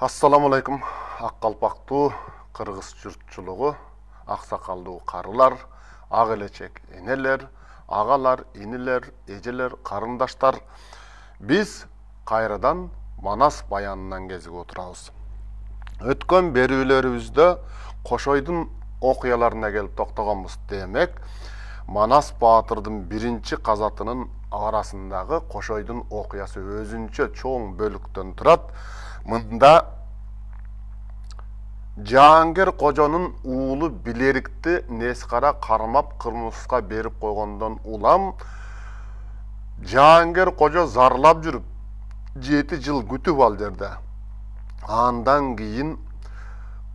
Assalamu alaikum. Аққалпақтуу қырғыз жұртчылығы, ақсақалдуу қарылар, ағелечек енелер, ағалар, инилер, ежелер, қарындаштар. Біз қайрадан Манас баянынан кезип отурабыз. Өткөн берүүлөрүбүздө Кошойдун окуяларына келип токтогонбуз. Демек, Манас Баатырдын биринчи казатынын арасындагы Кошойдун окуясы өзүнчө чоң бөлүктөн турат. Мында Жаангер Кожонун уулу Билерикти Нескара кармап кырмыска берип койгондон улам Жаангер Кожо зарлап жүрүп 7 жыл күтүп ал жерде. Андан кийин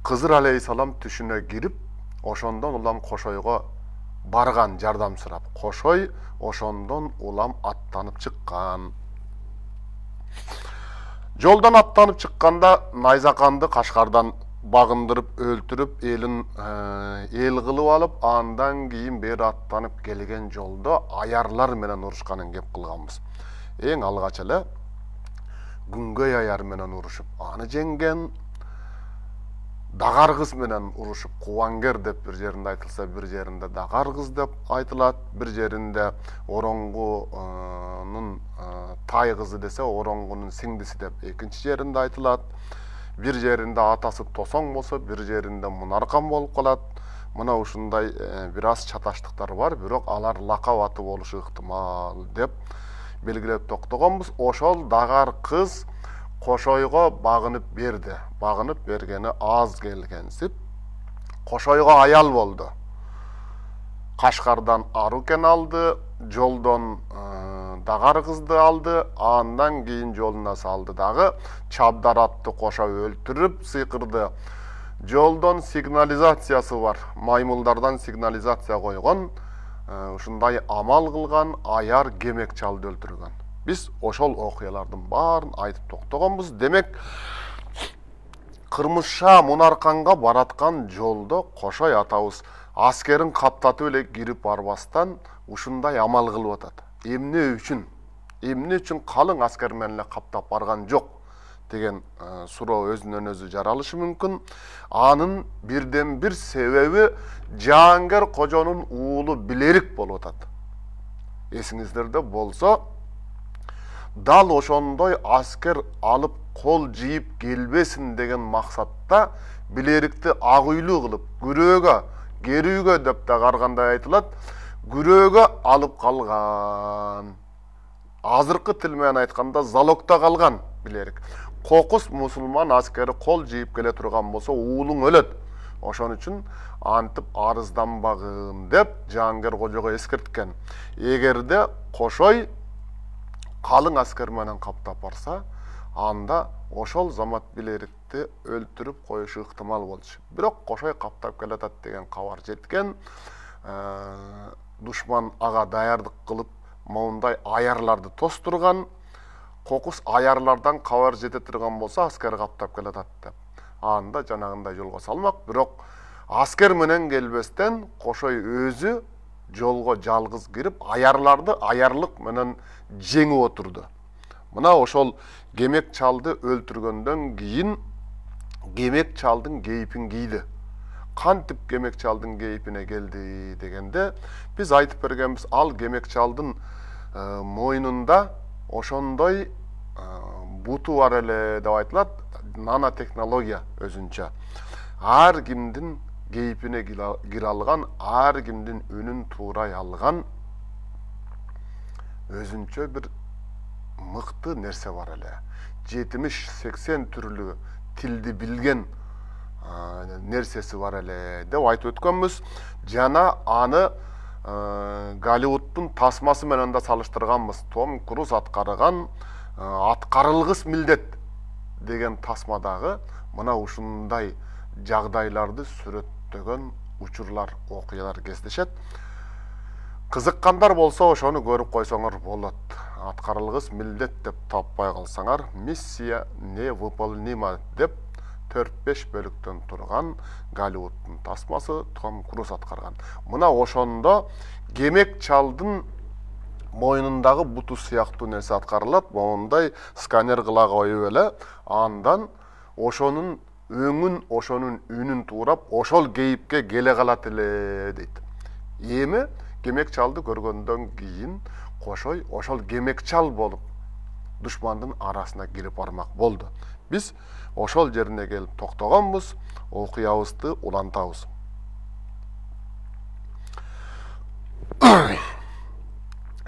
Кызыр алейхисалам түшүнө кирип, ошондон улам Кошойго барган жардам сурап. Кошой ошондон улам аттанып чыккан. Жолдан аттанып чыкканда Найзаканды Кашкардан багындырып өлтүрүп, эл кылып алып, андан кийин бери аттанып келген жолдо аярлар менен урушканын кеп кылганбыз. Эң алгач эле Күнгөй аяр менен урушуп, аны жеңген. Дагар кыз менен урушуп, Кубангер деп бир жеринде айтылса, бир жеринде Дагар кыз деп айтылат, бир жеринде Оронгунун тай кызы десе, Оронгунун сиңдиси деп экинчи жеринде айтылат. Бир жеринде атасы Тосоң болсо, бир жеринде Мунаркан болуп калат. Мына ушундай бир аз чаташтыктар бар, бирок алар лакап аты болушу ыктымал деп белгилеп токтогонбуз. Ошол Дагар кыз Кошойго багынып берди. Багынып бергени аз келгенсип, Кошойго аял болду. Кашкардан Арукен алды, жолдон Дагар кызды алды, андан кийин жолуна салды дагы. Чабдар атты Кошо өлтүрүп сыйкырды. Жолдон сигнализациясы бар. Маймылдардан сигнализация койгон, ушундай амал кылган аяр Кемек чалды өлтүргөн. Biz ошол окуялардын баарын айтып токтогонбуз. Демек, Кырмызша Мунарканга бараткан жолдо Кошой атабыз аскерин каптатып эле кирип барбастан ушундай амал кылып атат. Эмне үчүн калың аскер менен эле каптап барган жок деген суроо өзүнөн өзү жаралышы мүмкүн. Анын бирден бир себеби Жаангер Кожонун уулу Билерик болуп атат. Эсиңиздерде болсо, дал ошондой аскер алып кол жийип келбесин деген максатта Билерикти ак үйлүү кылып, күрөөгө, керүүгө деп да каргандай айтылат, күрөөгө алып калган. Азыркы тил менен айтканда залогто калган Билерик. Кокус мусулман аскери кол жийип келе турган болсо уулуң өлөт. Ошон үчүн антип арызданбагын деп Жаангер Кожого эскерткен. Эгерде Кошой калың аскер менен каптап барса, анда ошол замат Билерикти өлтүрүп коюшу ыктымал болчу. Бирок Кошой каптап келатат деген кабар жеткен. Душман ага даярдык кылып, моундай аярларды тостурган. Кокус аярлардан кабар жете турган болсо, аскер каптап келатат деп. Анда жанагындай жолго салмак. Бирок аскер менен келбестен Кошой өзү жолго жалгыз кирип, аярларды аярлык менен жеңип отурду. Мына ошол Кемек чалды өлтүргөндөн кийин Кемек чалдын кейпин кийди. Кантип Кемек чалдын кейпине келди дегенде, биз айтып бергенбиз, ал Кемек чалдын мойнунда ошондой буту бар эле деп айтылат, нано технология өзүнчө. Ар кимдин кейпине кире алган, ар кимдин үнүн туурай алган өзүнчө бир мыкты нерсе бар эле. 70-80 түрлүү тилди билген нерсеси бар эле деп айтып өткөнбүз. Жана аны Голливудтун тасмасы менен да салыштырганбыз. Том Круз аткарган Аткарылгыс милдет деген тасмадагы мына ушундай жагдайларды сүрөттөгөн учурлар, окуялар кездешет. Кызыккандар болсо ошону көрүп койсоңор болот. Аткарылгыс милдет деп таппай калсаңар, миссия невыполнима деп 4-5 бөлүктөн турган Голливудтун тасмасы Том Круз аткарган. Мына ошондо Кемек чалдын мойнундагы буту сыяктуу нерсе аткарылат. Моундай сканер кыла коюп эле, андан ошонун өңүн, ошонун үнүн туурап, ошол кейипке келе калат эле дейт. Эми кемек чалды көргөндөн кийин Кошой ошол кемек чал болуп душмандын арасына кирип бармак болду. Биз ошол жерине келип токтогонбуз, окуябызды улантабыз.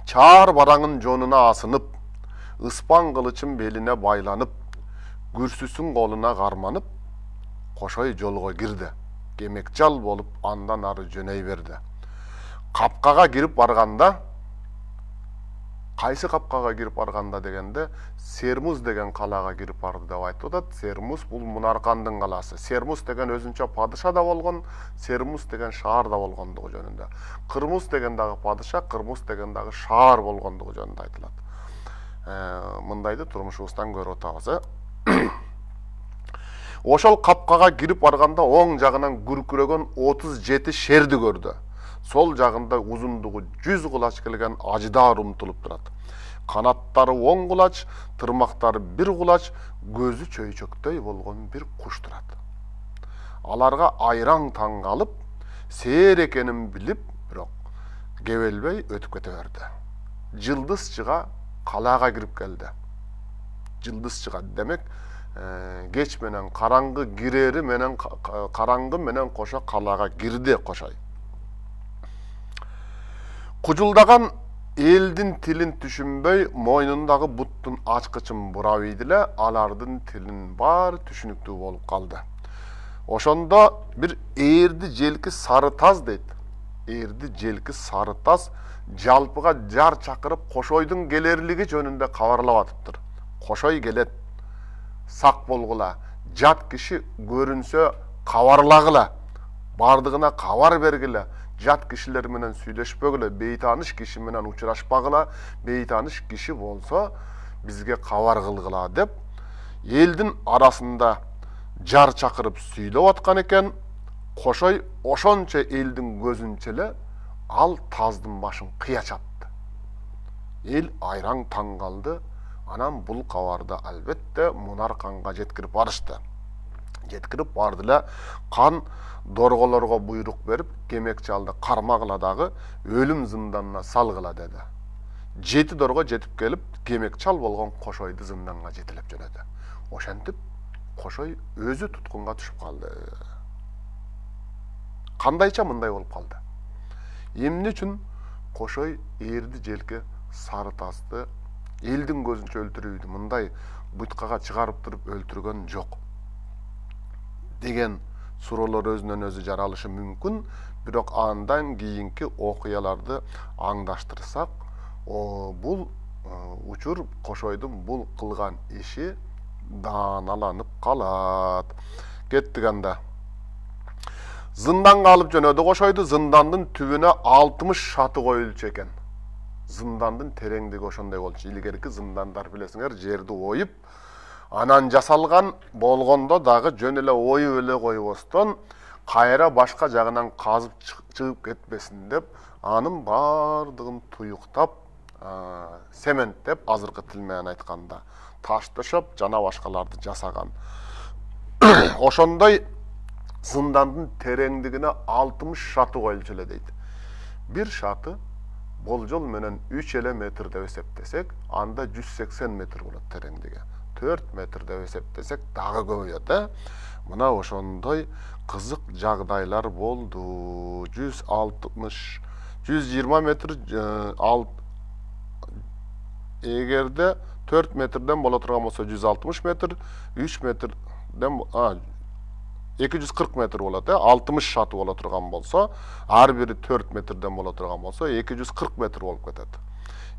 Чаар бараңын жонуна асынып, ыспан кылычын белине байланып, күрсүсүн колуна карманып, Кошой жолго кирди. Кемекчал болуп андан ары жөнөй берди. Капкага кирип барганда, кайсы капкага кирип барганда дегенде, Сермуз деген калаага кирип барды деп айтып атат. Сермуз бул Мунаркандын каласы. Сермуз деген өзүнчө падыша да болгон, Сермуз деген шаар да болгондугу жөнүндө. Кырмуз деген дагы падыша, Кырмуз деген дагы шаар болгондугу жөнүндө айтылат. Мындайды турмушубуздан көрүп атабыз. Ошол капкага кирип барганда оң жагынан күркүрөгөн 37 шерди көрдү. Сол жагында узундугу 100 кулач келген аждар умтулуп турат. Канаттары 10 кулач, тырмактары 1 кулач, көзү чөйчөктөй болгон бир куш турат. Аларга айраң таң калып, сээр экенин билип, бирок кебелбей өтүп кете берди. Жылдыз чыга калаага кирип келди. Жылдыз чыга демек, кеч менен караңгы кирери менен караңгы менен кошо калаага кирди Кошой. Кужулдаган элдин тилин түшүнбөй, мойнундагы буттун ачкычын бурап ийди, алардын тилин баары түшүнүктүү болуп калды. Ошондо бир ээрди желки сары таз дейт. Ээрди желки сары таз жалпыга жар чакырып Кошойдун келерлиги жөнүндө кабарлап атыптыр. Кошой келет, сак болгула, жат киши көрүнсө кабарлагыла, бардыгына кабар бергиле, жат кишилер менен сүйлөшпөгүлө, бейтаныш киши менен учурашпагыла, бейтаныш киши болсо бизге кабар кылгыла деп элдин арасында жар чакырып сүйлөп аткан экен. Кошой ошончо элдин көзүнчө эле ал таздын башын кыя чапты. Эл айраң таң калды. Анан бул кабарды албетте Мунарканга жеткирип барышты. Жеткирип барды эле кан дорголорго буйрук берип, кемекчалды кармагыла дагы өлүм зынданына салгыла деди. 7 дорго жетип келип, кемекчал болгон Кошойду зынданга жетелеп жөнөдү. Ошентип Кошой өзү туткунга түшүп калды. Кандайча мындай болуп калды. Эмне үчүн Кошой ээрди желки сары тазды элдин көзүнчө өлтүрүүдү мындай буткага чыгарып туруп өлтүргөн жок деген суроолор өзүнөн өзү жаралышы мүмкүн. Бирок андан кийинки окуяларды аңдаштырсак, бул учур Кошойдун бул кылган иши дааналанып калат. Кеттик анда. Зынданга алып жөнөдү Кошойду. Зындандын түбүнө 60 шаты коюлчу экен. Зындандын тереңдиги ошондой болчу. Илгерки зындандар билесиңер, жерди оюп, анан жасалган болгондо дагы жөн эле оюп эле койбостон, кайра башка жагынан казып чыгып кетпесин деп, анын бардыгын туюктап, сементтеп, азыркы тил менен айтканда, таш төшөп, жана башкаларды жасаган. Ошондой зындандын тереңдигине 60 шаты коюлчу эле дейт. Бир шаты болжол менен 3 эле метр деп эсептесек, анда 180 метр болот тереңдиги. 4 метр деп эсептесек, дагы көбөйөт. Мына ошондой кызык жагдайлар болду. 160, 120 метр эгерде 4 метрден боло турган болсо 160 метр, 3 метрден 240 метр болот. 60 шаты боло турган болсо, ар бири 4 метрден боло турган болсо 240 метр болуп кетет.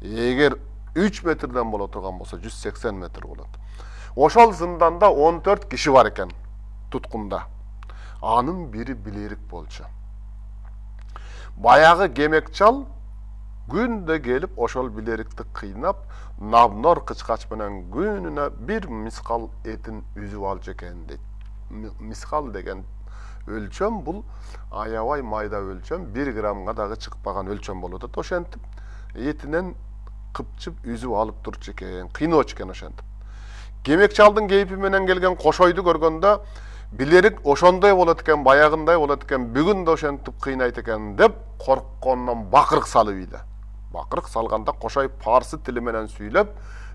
Эгер 3 метрден боло турган болсо 180 метр болот. Ошол зынданда 14 киши бар экен туткунда. Анын бири билерик болчу. Баягы кемекчал күндө келип ошол билерикти кыйнап, Навнор кычкач менен күнүнө бир мискал этин үзүп алчу экен дейт. Мискал деген өлчөм бул аябай майда өлчөм, 1 граммга дагы чыкпаган өлчөм болот. Ошентип этинен кыпчып үзүп алып турчу экен, кыйноочу экен ошентип. Кемек чалдын кейпи менен келген кошойду көргөндө билерик ошондой болот экен, баягындай болот экен, бүгүн да ошентип кыйнайт экен деп коркконунан бакырык салып ийди. Бакырык салганда кошой парсы тили менен сүйлөп,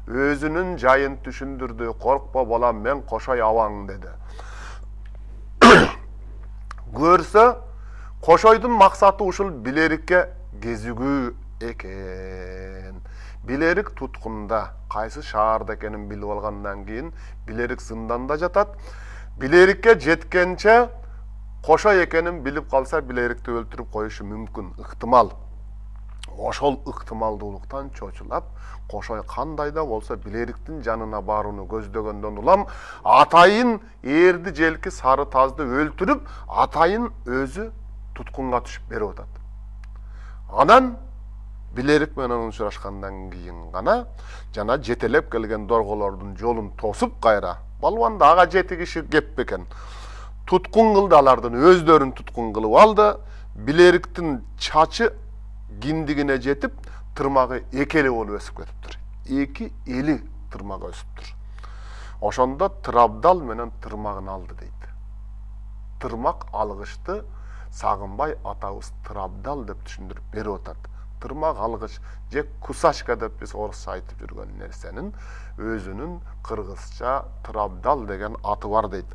өзүнүн жайын түшүндүрдү. Коркпо балам, мен кошой абаң деди. Көрсө, кошойдун максаты ушул билерикке кезигүү экен. Билерик туткунда, кайсы шаарда экенин билип алгандан кийин билерик зынданда жатат. Билерикке жеткенче кошой экенин билип калса, билерикти өлтүрүп коюшу мүмкүн, ыктымал. Ошол ыктымалдуулуктан чочулап, кошой кандай да болсо билериктин жанына барууну көздөгөндөн улам атайын эрди желки сары тазды өлтүрүп, атайын өзү туткунга түшүп берип атат. Анан билерик менен учурашкандан кийин гана жана жетелеп келген дорголордун жолун тосуп кайра, балбанда ага 7 киши кеп бекен, туткун кылды, алардын өздөрүн туткун кылып алды. Билериктин чачы киндигине жетип, тырмагы экели болуп өсүп кетиптир. 2 эли тырмак өсүптүр. Ошондо Тырабдал менен тырмагын алды дейт. Тырмак алгычты Сагынбай атабыз Тырабдал деп түшүндүрүп берип атат. Тырмак алгыч же кусачка деп биз орусча айтып жүргөн нерсенин өзүнүн кыргызча Тырабдал деген аты бар дейт.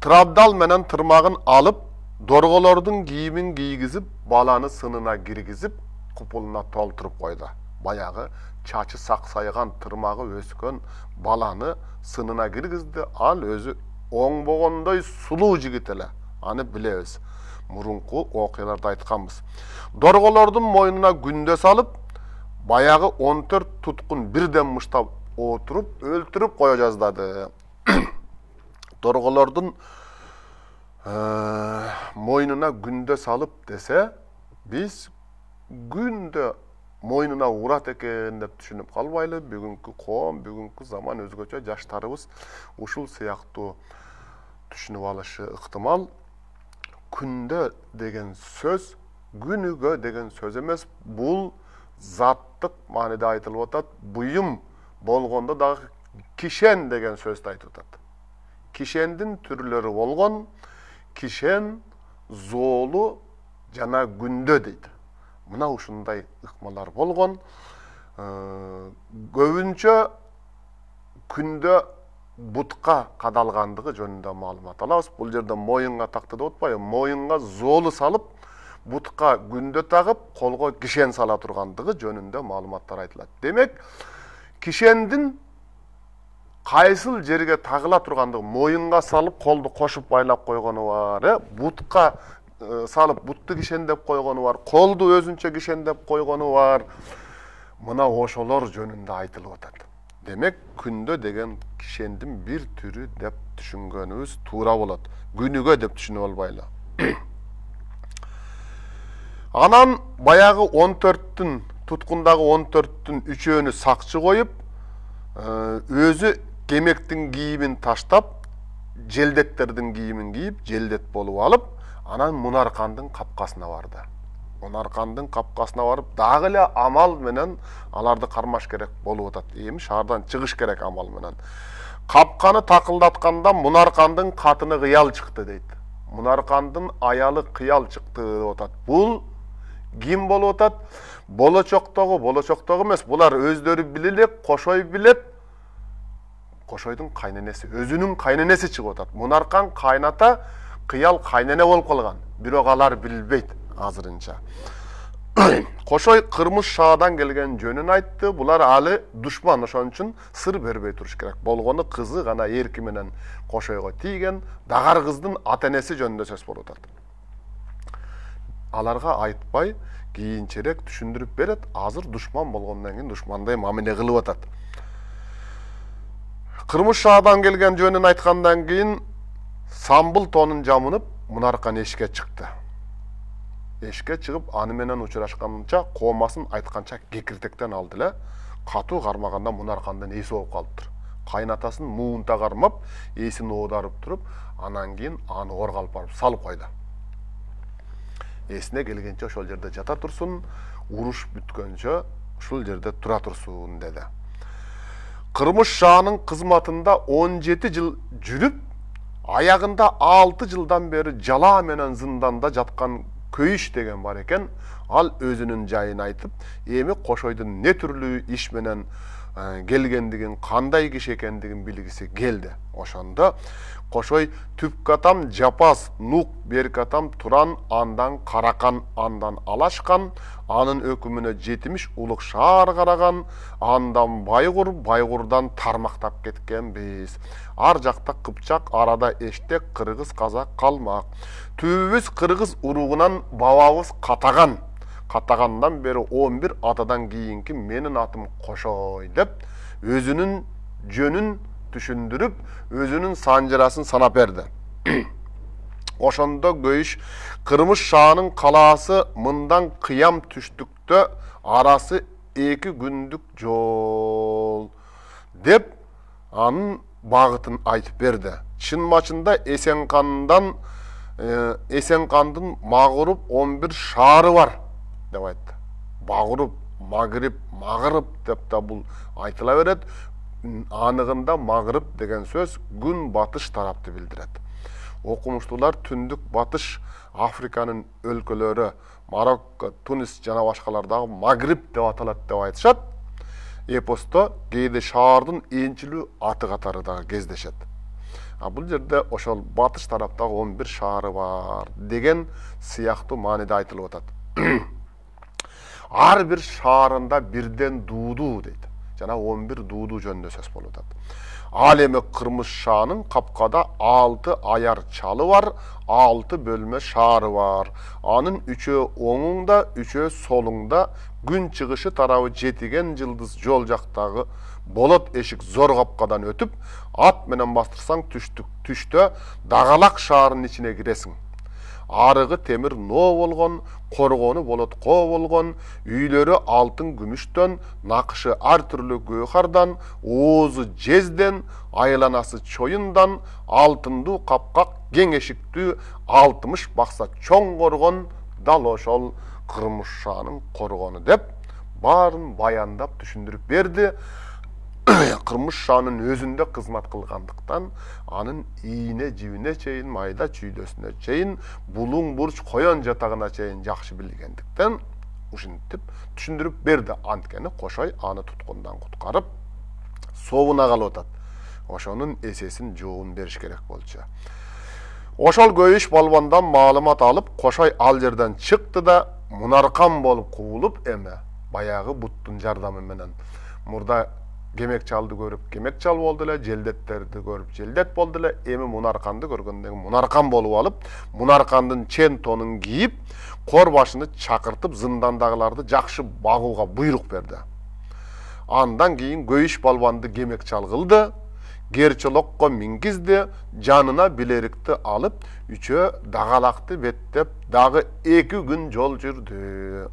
Тырабдал менен тырмагын алып, дорголордун кийимин кийгизип, баланы сынына киргизип, купулуна толтуруп койду. Баягы чачы саксайган, тырмагы өскөн баланы сынына киргизди. Ал өзү оңбогондой сулуу жигит эле. Аны билебиз. Мурунку окуяларда айтканбыз. Дорголордун мойнуна күндө салып, баягы 14 туткун бирден мыштап отуруп, өлтүрүп кое жаздады. Дорголордун мойнуна күндө салып десе, биз күндө мойнуна урат экен деп түшүнүп калбайлы. Бүгүнкү коом, бүгүнкү заман өзгөчө, жаштарыбыз ушул сыяктуу түшүнүп алышы ыктымал. Күндө деген сөз, күнүгө деген сөз эмес, бул заттык мааниде айтылып атат. Буюм болгондо дагы кишен деген сөздү айтып атат. Кишендин түрлөрү болгон, кишен, зоолу жана күндө дейт. Мына ушундай ыкмалар болгон. Көбүнчө күндө бутка кадалгандыгы жөнүндө маалымат алабыз. Бул жерде моюнга такты деп атпайбы? Моюнга зоолу салып, бутка күндө тагып, колго кишен сала тургандыгы жөнүндө маалыматтар айтылат. Демек, кишендин кайсыл жерге тагыла тургандыгы, моюнга салып, колду кошуп байлап койгону бар, бутка салып, бутту кишендеп койгону бар, колду өзүнчө кишендеп койгону бар. Мына ошолор жөнүндө айтылып атат. Демек, күндө деген кишендин бир түрү деп түшүнгөнүбүз туура болот. Күнүгө деп түшүнүп албайлы. Анан баягы 14-түн, туткундагы 14-түн 3-өөнү сакчы коюп, өзү кемектин кийимин таштап, желдеттердин кийимин кийип, желдет болуп алып, анан Мунаркандын капкасына барды. Мунаркандын капкасына барып, дагы эле амал менен аларды кармаш керек болуп атат. Эми шаардан чыгыш керек амал менен. Капканы такылдатканда Мунаркандын катыны кыял чыкты дейт. Мунаркандын аялы кыял чыкты деп атат. Бул ким болуп атат? Болочоктогу эмес, булар өздөрү билелек, кошой билет. Кошойдун кайненеси, өзүнүн кайненеси чыгып атат. Мунаркан кайната, кыял кайнене болуп калган. Бирок алар билбейт азырынча. Кошой кырмыш шаадан келген жөнүн айтты. Булар алы душман, ошон үчүн сыр бербей туруш керек. Болгону кызы гана эрки менен кошойго тийген. Дагар кыздын ата-энеси жөнүндө сөз болуп атат. Аларга айтпай, кийинчерээк түшүндүрүп берет. Азыр душман болгондон кийин душмандай мамиле кылып атат. Кырмыш шаадан келген жөнүн айткандан кийин самбыл тонун жамынып, Мунаркан эшикке чыкты. Эшикке чыгып, аны менен учурашканча, коомасын айтканча кекиртектен алды эле. Катуу кармаганда Мунаркандын эси болуп калыптыр. Кайнатасын муунта кармап, эсин оодарып туруп, анан кийин аны орго алып барып салып койду. Эсине келгенче ошол жерде жата турсун, уруш бүткөнчө ушул жерде тура турсун деди. Кырмыш шаанын кызматында 17 жыл жүрүп, аягында 6 жылдан бери жала менен зынданда жаткан Көйүш деген бар экен. Ал өзүнүн жайын айтып, эми Кошойдун не түрлүү иш менен келгендигин, кандай киши экендигин билгиси келди. Ошондо Кошой түпкү атам Жапас, Нук, берки атам Туран, андан Каракан, андан Алашкан, анын өкүмүнө 70 улук шаар караган, андан Байгур, Байгурдан тармактап кеткенбиз. Ар жакта Кыпчак, арада Эштек, Кыргыз, Казак калмак. Түбүбүз Кыргыз уругунан бабабыз Катаган. Катагандан бери 11 атадан кийинки менин атым Кошой деп өзүнүн жөнүн түшүндүрүп, өзүнүн санжырасын санап берди. Ошондо Көйүш Кырмыш шаанын калаасы мындан кыям түштүктө арасы 2 күндүк жол деп анын багытын айтып берди. Чын-мачында Эсенкандын Магыруп 11 шаары бар деп айтты. Багыруп, Магрип, Магырып деп да бул айтыла берет. Анығында Магырып деген сөз күн батыш тарапты билдирет. Окумуштуулар түндүк батыш Африканын өлкөлөрү Марокко, Тунис жана башкалардагы Магрип деп аталат деп айтышат. Эпосто кээде шаардын энчилүү аты катары дагы кездешет. Бул жерде ошол батыш тараптагы 11 шаары бар деген сыяктуу мааниде айтылып атат. Ар бир шаарында бирден дууду дейт. Жана 11 дууду жөнүндө сөз болуп атат. Ал эми Кырмыш шаанын капкада 6 аяр чалы бар, 6 бөлмө шаары бар. Анын 3-өө оңуңда, 3-өө солуңда, күн чыгышы тарабы жетиген жылдыз жол жактагы болот эшик зор капкадан өтүп, ат менен бастырсаң түштө Дагалак шаарынын ичине киресиң. Арыгы темир ноо болгон, коргону болотко болгон, үйлөрү алтын күмүштөн, накышы ар түрлүү гөөхардан, оозу жезден, айланасы чоюндан, алтындуу капкак, кең эшиктүү 60 бакса чоң коргон дал ошол Кырмыш шаанын коргону деп баарын баяндап түшүндүрүп берди. Кырмыш шаанын өзүндө кызмат кылгандыктан, анын ийине жибине чейин, майда чүйдөсүнө чейин, булуң бурч коен жатагына чейин жакшы билгендиктен ушинтип түшүндүрүп берди. Анткени Кошой аны туткундан куткарып сообуна калып атат. Ошонун эсесин жообун бериш керек болчу. Ошол Көйүш балбандан маалымат алып, Кошой ал жерден чыкты да Мунаркан болуп куулуп, эме баягы буттун жардамы менен мурда кемек чалды көрүп кемек чал болду эле, желдеттерди көрүп желдет болду эле, эми Мунарканды көргөндөн Мунаркан болуп алып, Мунаркандын чен тонун кийип, кор башыны чакыртып зындандагыларды жакшы багууга буйрук берди. Андан кийин Көйүш балбанды кемек чал кылды, Керчолокко мингизди, жанына билерикти алып, 3-өө Дагалакты беттеп, дагы 2 күн жол жүрдү.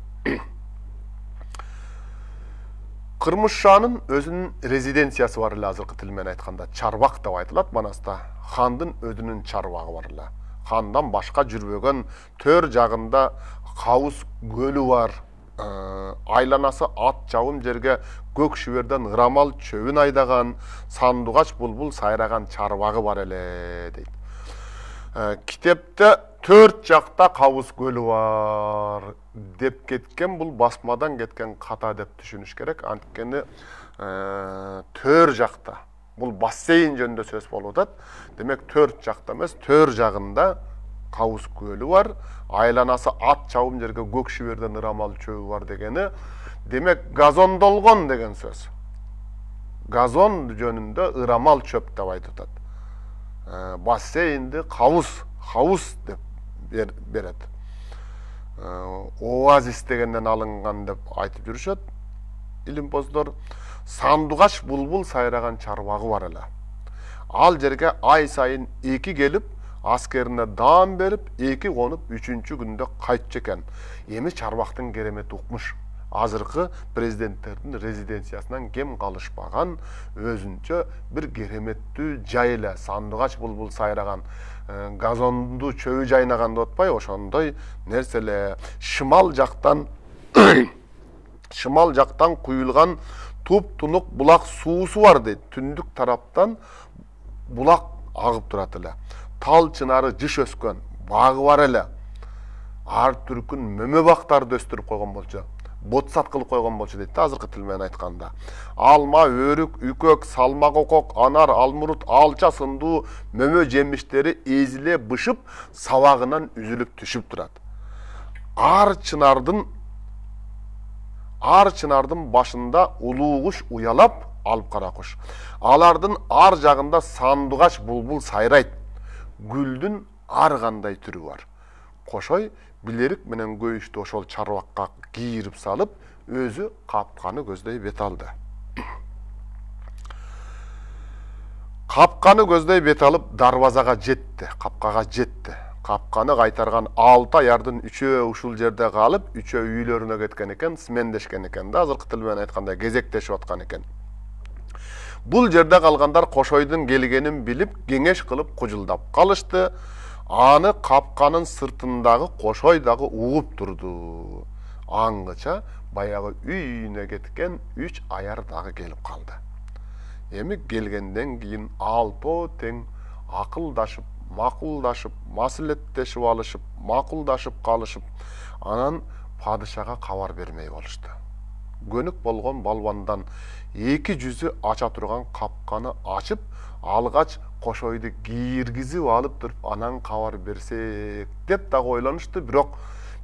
Кырмыш шаанын өзүнүн резиденциясы бар эле, азыркы тил менен айтканда чарбак деп айтылат Манаста. Хандын өзүнүн чарбагы бар эле. Хандан башка жүрбөгөн төр жагында Кабус көлү бар. Айланасы ат жабым жерге көк шүберден ырамал чөбүн айдаган, сандугач булбул сайраган чарбагы бар эле дейт. Китепте 4 жакта Кабус көлү бар деп кеткен, бул басмадан кеткен ката деп түшүнүш керек. Анткени 4 жакта, бул бассейн жөнүндө сөз болуп атат. Демек 4 жакта эмес, 4 жагында Кабус көлү бар. Айланасы ат чабым жерге көк шүберден ырамал чөбү бар дегени, демек газондолгон деген сөз. Газон жөнүндө ырамал чөп деп айтып атат. Бассейнди Кабус деп берет. Оазис дегенден алынган деп айтып жүрүшөт илимпоздор. Сандугач булбул сайраган чарбагы бар эле. Ал жерге ай сайын 2 келип, аскерине даам берип, 2 конуп, 3-чү күндө кайтчу экен. Эми чарбактын керемети укмуш. Азыркы президенттердин резиденциясынан кем калышпаган, өзүнчө бир кереметтүү жай эле. Сандугач булбул сайраган, газонду чөбү жайнаган деп атпайбы, ошондой нерсе эле. Шымал жактан куюлган туп-тунук булак суусу бар дейт. Түндүк тараптан булак агып турат эле. Тал чынары жыш өскөн, багы бар эле. Ар түркүн мөмө бактарды өстүрүп койгон болчу. Ботсат кылып койгон болчу дейт да азыркы тил менен айтканда. Алма, өрүк, үкөк, салма кокок, анар, алмурут, алча сындуу мөмө жемиштери эзиле бышып, сабагынан үзүлүп түшүп турат. Ар чынардын башында улуу куш уялап, алып кара куш. Алардын ар жагында сандугач булбул сайрайт. Гүлдүн ар кандай түрү бар. Кошой билерик менен көйүштү ошол чарбакка кийирип салып, өзү капканы көздөй бет алды. Капканы көздөй бет алып, дарбазага жетти, капкага жетти. Капканы кайтарган 6 аярдын 3-өө ушул жерде калып, 3-өө үйлөрүнө кеткен экен, смендешкен экен да, азыркы тил менен айтканда кезектешип аткан экен. Бул жерде калгандар Кошойдун келгенин билип, кеңеш кылып кужулдап калышты. Аны капканын сыртындагы Кошой дагы угуп турду. Аңгыча баягы үйүнө кеткен 3 аяр дагы келип калды. Эми келгенден кийин алпоо тең акылдашып, макулдашып, маслихаттешип алышып, макулдашып калышып, анан падышага кабар бермей болушту. Көнүк болгон балбандан 2 жүзү ача турган капканы ачып, алгач Кошойду кийиргизип алып туруп, анан кабар берсек деп дагы ойлонушту, бирок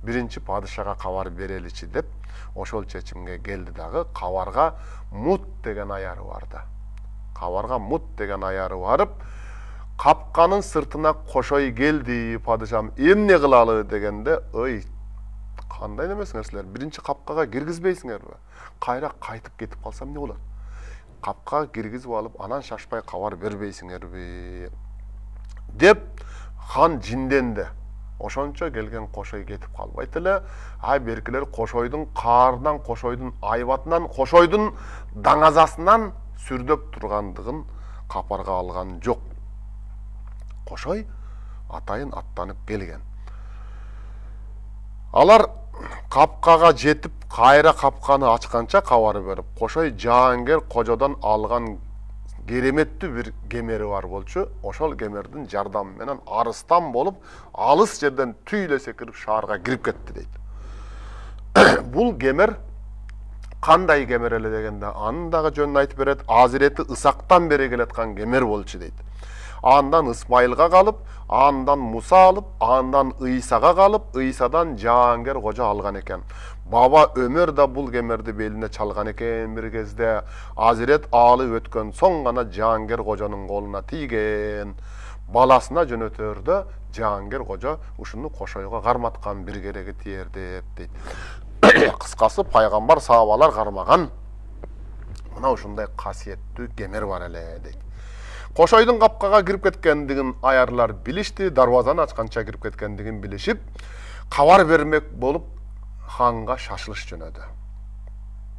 биринчи падышага кабар береличи деп ошол чечимге келди дагы. Кабарга Мут деген аяры барды. Кабарга Мут деген аяры барып, капканын сыртына Кошой келди, падышам эмне кылалы дегенде, ой, кандай немесиңер силер, биринчи капкага киргизбейсиңерби? Кайра кайтып кетип калсам эмне болот? Капкага киргизип алып, анан шашпай кабар бербейсиңерби? Деп хан жинденди. Ошончо келген Кошой кетип калбайт эле. Беркилер Кошойдун каарынан, Кошойдун айбатынан, Кошойдун даңазасынан сүрдөп тургандыгын капарга алган жок. Кошой атайын аттанып келген. Алар капкага жетип, кайра капканы ачканча кабар берип, Кошой Жаангер кожодон алган кереметтүү бир кемери бар болчу. Ошол кемердин жардамы менен арыстан болуп, алыс жерден түйүлө секирип шаарга кирип кетти дейт. Бул кемер кандай кемер эле дегенде, анын дагы жөнүн айтып берет. Азирети Ысактан бери келаткан кемер болчу дейт. Андан Ысмайылга калып, андан Муса алып, андан Ыйсага калып, Ыйсадан Жаангер кожо алган экен. Баба Өмөр да бул кемерди белине чалган экен бир кезде. Азирет алып өткөн соң гана Жаангер кожонун колуна тийген. Баласына жөнөтөрдө Жаангер кожо ушуну Кошойго карматкан, бир кереги тиер деп дейт. Кыскасы пайгамбар сахабалар кармаган мына ушундай касиеттүү кемер бар эле дейт. Кошойдун капкага кирип кеткендигин аярлар билишти, дарбазаны ачканча кирип кеткендигин билишип, кабар бермек болуп ханга шашылыш жөнөдү.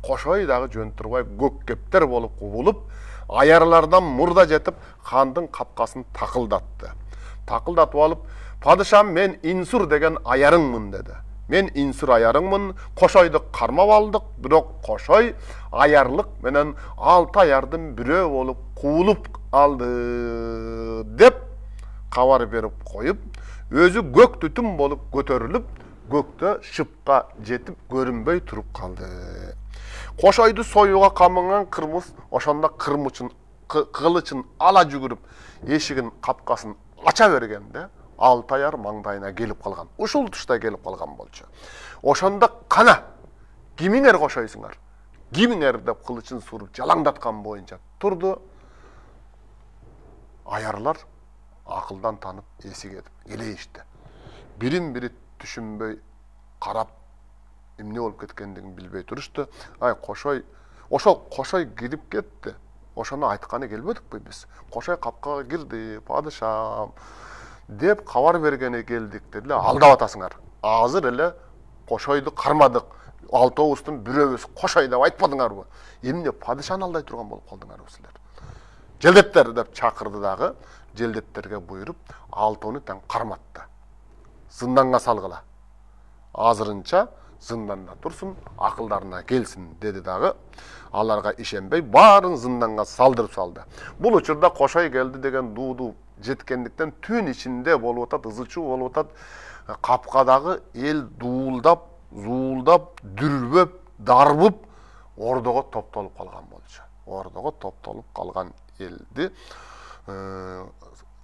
Кошой дагы жөн турбай көк кептер болуп кубулуп, аярлардан мурда жетип, хандын капкасын такылдатты. Такылдатып алып, падышам, мен Инсур деген аярыңмын деди. Мен Инсур аярыңмын, Кошойду кармап алдык, бирок Кошой аярлык менен 6 аярдын бирөө болуп куулуп алды деп кабар берип коюп, өзү көк түтүн болуп көтөрүлүп, көктө шыпка жетип көрүнбөй туруп калды. Кошойду союуга камыган кырмыз ошондо кылычын ала жүгүрүп, эшигин капкасын ача бергенде 6 аяр маңдайына келип калган. Ушул тушта келип калган болчу. Ошондо кана кимиңер Кошойсуңар? Кимиңер деп кылычын суруп жалаңдаткан боюнча турду. Аярлар акылдан танып эси кетип элейишти. Бирин-бири түшүнбөй карап, эмне болуп кеткендигин билбей турушту. Кошой, ошол Кошой кирип кетти. Ошону айтканы келбедикпи биз? Кошой капкага кирди, падышам деп кабар бергени келдик деди. Алдап атасыңар. Азыр эле Кошойду кармадык. Алтообуздун бирөөбүз Кошой деп айтпадыңарбы? Эмне падышаны алдай турган болуп калдыңарбы силер? Желдеттер деп чакырды дагы. Желдеттерге буйруп, алтоону тең карматты. Зынданга салгыла. Азырынча зынданда турсун, акылдарына келсин деди дагы. Аларга ишенбей баарын зынданга салдырып салды. Бул учурда Кошой келди деген дууду жеткендиктен түн ичинде болуп атат, ызычуу болуп атат. Капкадагы эл дуулдап, зуулдап, дүрбөп, дарбып ордого топтолуп калган болчу. Ордого топтолуп калган элди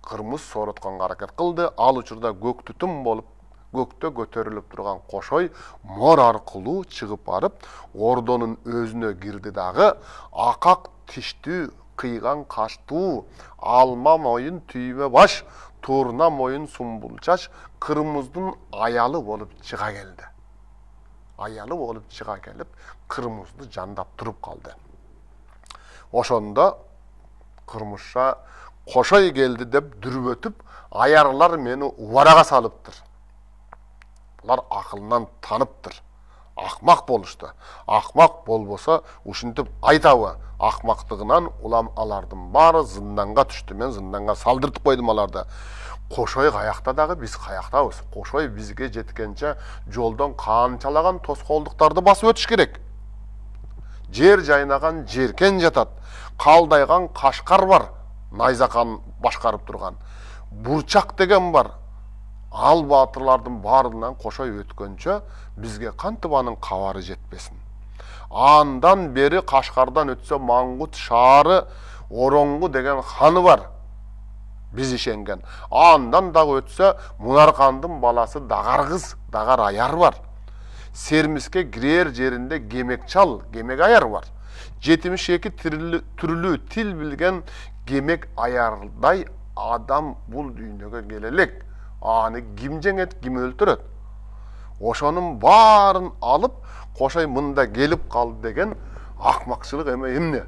Кырмыз соротконго аракет кылды. Ал учурда көк түтүн болуп, көктө көтөрүлүп турган Кошой мор аркылуу чыгып барып, ордонун өзүнө кирди дагы, акак тиштүү, кыйган каштуу, алма моюн түймө баш, турна моюн сумбул чач Кырмыздын аялы болуп чыга келди. Аялы болуп чыга келип, Кырмызды жандап туруп калды. Ошондо Кырмызша Кошой келди деп дүрбөтүп, аярлар мени убарага салыптыр. Булар акылынан таныптыр. Акмак болушту. Акмак болбосо ушинтип айтабы, акмактыгынан улам алардын баары зынданга түштү. Мен зынданга салдыртып койдум аларды. Кошой каякта дагы, биз каяктабыз. Кошой бизге жеткенче жолдон канчалаган тоскоолдуктарды басып өтүш керек. Жер жайнаган жеркен жатат. Калдайган Кашкар бар. Найзакан башкарып турган. Бурчак деген бар. Ал баатырлардын баарынан Кошой өткөнчө бизге кантип анын кабары жетпесин. Андан бери Кашкардан өтсө Маңгут шаары Ороңгу деген ханы бар. Биз ишенген. Андан дагы өтсө Мунаркандын баласы Дагаргыз, Дагар аяр бар. Сермиске кирер жеринде Кемекчал, Кемек аяр бар. 72 түрлүү тил билген Кемек аярдай адам бул дүйнөгө келелек. Аны ким жеңет, ким өлтүрөт? Ошонун баарын алып, Кошой мында келип калды деген акмакчылык эмне?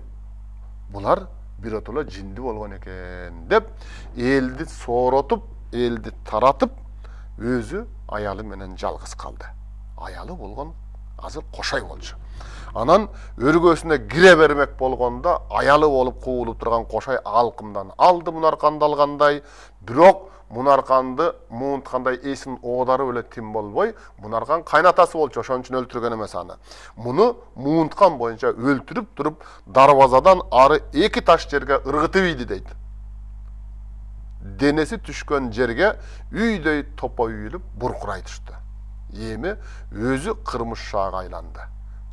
Булар биротоло жинди болгон экен деп, элди сооротуп, элди таратып, өзү аялы менен жалгыз калды. Аялы болгон азыр Кошой болчу. Анан өргөсүнө кире бермек болгондо аялы болуп куулуп турган Кошой алкымдан алды Мунарканды алгандай, бирок Мунарканды муунткандай эсин оодары беле тим болбой, Мунаркан кайнатасы болчу, ошон үчүн өлтүргөн эмес аны. Муну муунткан боюнча өлтүрүп туруп, дарбазадан ары 2 таш жерге ыргытып ийди дейт. Денеси түшкөн жерге үйдөй топо үйүлүп буркурай түштү. Эми өзү Кырмызшаага айланды.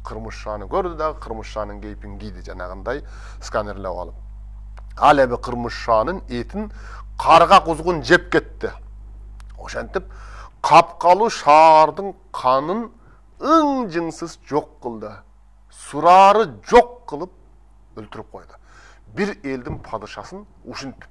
Кырмызшаны көрдү дагы, Кырмызшанын кейпин кийди жанагындай сканерлеп алып. Ал эми Кырмызшанын этин карга кузгун жеп кетти. Ошентип капкалуу шаардын канын ың-жыңсыз жок кылды. Сурары жок кылып өлтүрүп койду. Бир элдин падышасын ушинтип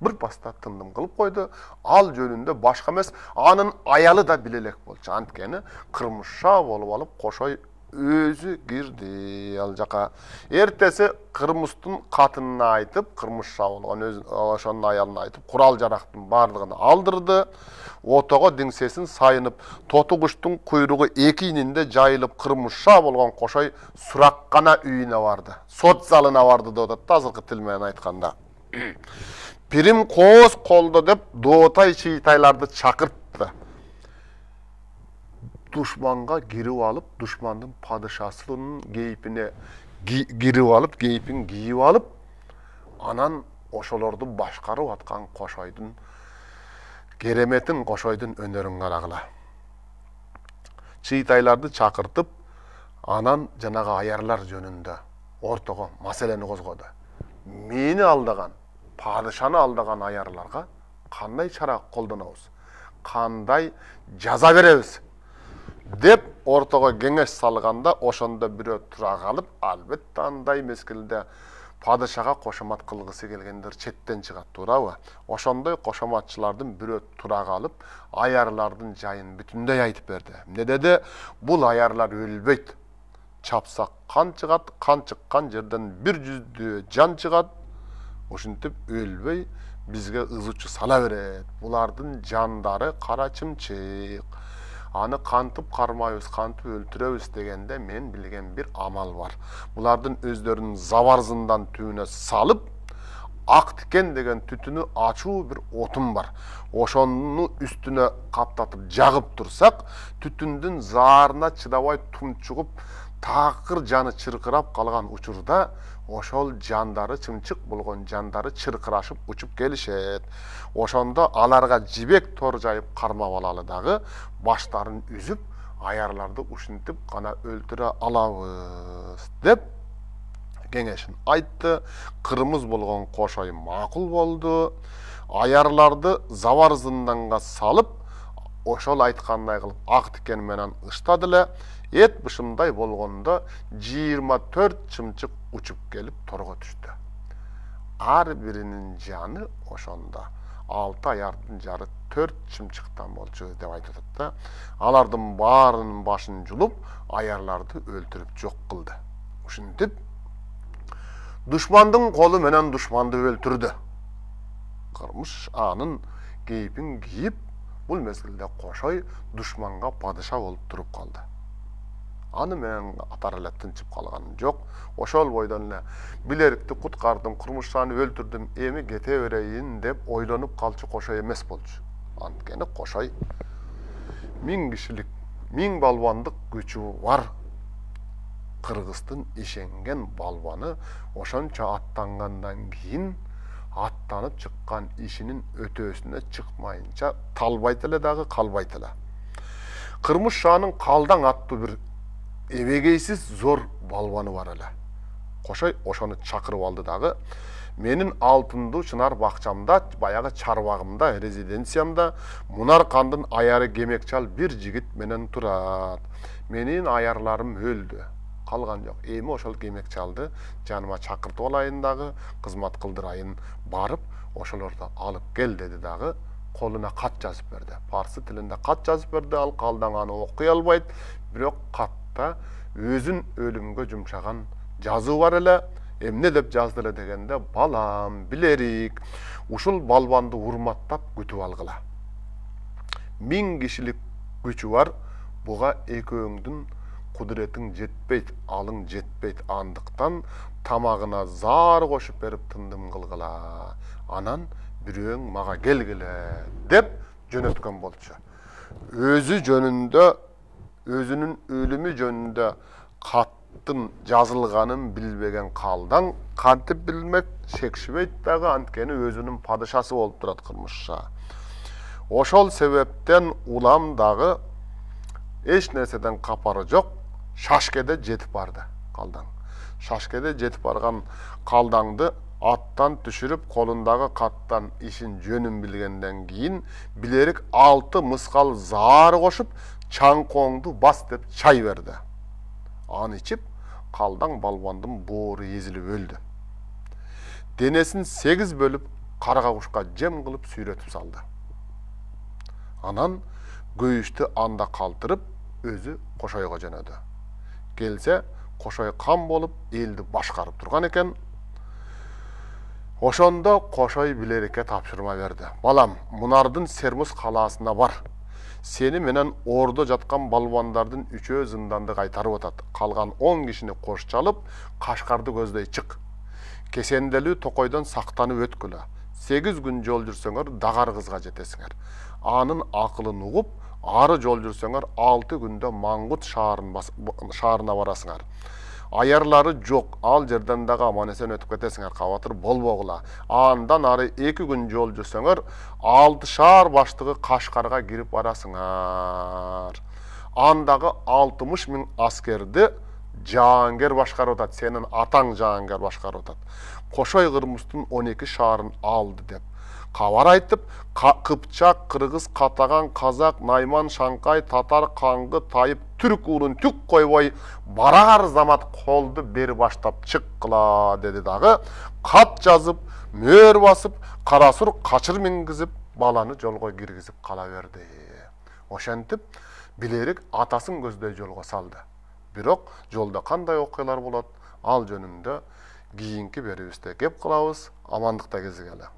бир баста тындым кылып койду. Ал жөнүндө башка эмес, анын аялы да билелек болчу. Анткени Кырмызша болуп алып Кошой өзү кирди ал жака. Эртеси Кырмыздын катынына айтып, Кырмызша болгон ошонун аялына айтып, курал жарактын баардыгын алдырды. Отого диңсесин сайынып, тоту куштун куйругу экининде жайылып, Кырмызша болгон Кошой сураккана үйүнө барды. Сот залына барды деп атат, азыркы тил менен айтканда. Пирим кооз колдо деп доотай чыйтайларды чакыртты. Душманга кирип алып, душмандын падышасынын кейпине кирип алып, кейпин кийип алып, анан ошолорду башкарып аткан Кошойдун кереметин, Кошойдун өнөрүн карагыла. Чыйтайларды чакыртып, анан жанагы аярлар жөнүндө ортого маселени козгоду. Мени алдаган, падышаны алдаган аярларга кандай чара колдонобуз? Кандай жаза беребиз? Деп ортого кеңеш салганда, ошондо бирөө тура калып, албетте андай мезгилде падышага кошомат кылгысы келгендер четтен чыгат, туурабы? Ошондой кошоматчылардын бирөө тура калып, аярлардын жайын бүтүндөй айтып берди. Эмне деди? Бул аярлар өлбөйт. Чапсак кан чыгат, кан чыккан жерден 100 жан чыгат. Ошентип өлбөй бизге ызычы сала берет. Булардын жандары кара чымчык. Аны кантип кармайбыз, кантип өлтүрөбүз дегенде мен билген бир амал бар. Булардын өздөрүнүн забарзындан түбүнө салып, ак тикен деген түтүнү ачуу бир отун бар. Ошону үстүнө каптатып жагып турсак, түтүндүн заарына чыдабай тумчугуп, такыр жаны чыркырап калган учурда ошол жандары, чымчык болгон жандары чыркырашып учуп келишет. Ошондо аларга жибек тор жайып кармап алалы дагы баштарын үзүп, аярларды ушинтип гана өлтүрө алабыз деп кеңешин айтты. Кырмыз болгон Кошой макул болду. Аярларды забар зынданга салып, ошол айткандай кылып ак тикен менен ыштады эле. Эт бышымдай болгондо 24 чымчык учуп келип торго түштү. Ар биринин жаны ошондо 6 аярдын жары 4 чымчыктан болчу деп айтып атат да. Алардын баарынын башын жулуп, аярларды өлтүрүп жок кылды. Ушинтип душмандын колу менен душманды өлтүрдү. Кырмыш анын кейпин кийип, бул мезгилде Кошой душманга падыша болуп туруп калды. Аны менен атар эле тынчып калган жок. Ошол бойдон эле билерикти куткардым, Курмушаны өлтүрдүм, эми кете берейин деп ойлонуп калчу Кошой эмес болчу. Анткени Кошой 1000 кишилик, 1000 балбандык күчү бар Кыргыздын ишенген балбаны ошончо аттангандан кийин аттанып чыккан ишинин өтөөсүнө чыкмайынча талбайт эле дагы, калбайт эле. Кырмыш шаанын Калдаң аттуу бир эбегейсиз зор балбаны бар эле. Кошой ошону чакырып алды дагы. Менин алтындуу чынар бакчамда, баягы чарбагымда, резиденциямда Мунаркандын аяры Кемекчал бир жигит менен турат. Менин аярларым өлдү. Калган жок. Эми ошол Кемекчалды жаныма чакыртып алайын дагы, кызмат кылдырайын, барып ошолорду алып кел деди дагы. Колуна кат жазып берди. Парсы тилинде кат жазып берди. Ал Калдаң аны окуй албайт, бирок катта өзүн өлүмгө жумшаган жазуу бар эле. Эмне деп жазды эле дегенде, балам, билерик, ушул балбанды урматтап күтүп алгыла. 1000 кишилик күчү бар, буга экөөңдүн кудуретиң жетпейт, алың жетпейт, андыктан тамагына заар кошуп берип тындым кылгыла. Анан бирөөң мага келгиле деп жөнөткөн болчу. Өзү жөнүндө, өзүнүн өлүмү жөнүндө каттын жазылганын билбеген Калдаң кантип билмек, шекшибейт дагы, анткени өзүнүн падышасы болуп турат Кырмышша. Ошол себептен улам дагы эч нерседен капары жок, Шашкеде жетип барды Калдаң. Шашкеде жетип барган Калдаңды аттан түшүрүп, колундагы каттан ишин жөнүн билгенден кийин билерик 6 мыскал заар кошуп, чаңкоңду бас деп чай берди. Аны ичип, Калдаң балбандын боору езилип өлдү. Денесин 8 бөлүп, карга кушка жем кылып сүйрөтүп салды. Анан көйүштү анда калтырып, өзү Кошойго жөнөдү. Келсе, Кошой кам болуп, элди башкарып турган экен. Ошондо Кошой билерикке тапшырма берди. Балам, Мунардын Сермус калаасына бар. Сени менен ордо жаткан балбандардын 3-өө зынданды кайтарып атат. Калган 10 кишини кош чалып, Кашкарды көздөй чык. Кесенделүү Токойдон сактанып өткүлө. 8 күн жол жүрсөңөр Дагар кызга жетесиңер. Анын акылын угуп, ары жол жүрсөңөр 6 күндө Маңгут шаарына барасыңар. Аярлары жок, ал жерден дагы аман эсен өтүп кетесиңер, кабатыр болбогула. Андан ары 2 күн жол жүрсөңөр 6 шаар баштыгы Кашкарга кирип барасыңар. Андагы 60 000 аскерди Жаангер башкарып атат, сенин атаң Жаангер башкарып атат. Кошой Кырмыстын 12 шаарын алды деп кабар айтып, Кыпчак, Кыргыз, Катаган, Казак, Найман, Шанкай, Татар, Каңгы, Тайып, Түрк уулун түк койбой, барар замат колду бери баштап чыккыла деди дагы. Кат жазып, мөөр басып, Карасур качыр мингизип, баланы жолго киргизип кала берди. Ошентип, билерик атасын көздөй жолго салды. Бирок жолдо кандай окуялар болот, ал жөнүндө кийинки берүүбүздө кеп кылабыз. Амандыкта кезигели.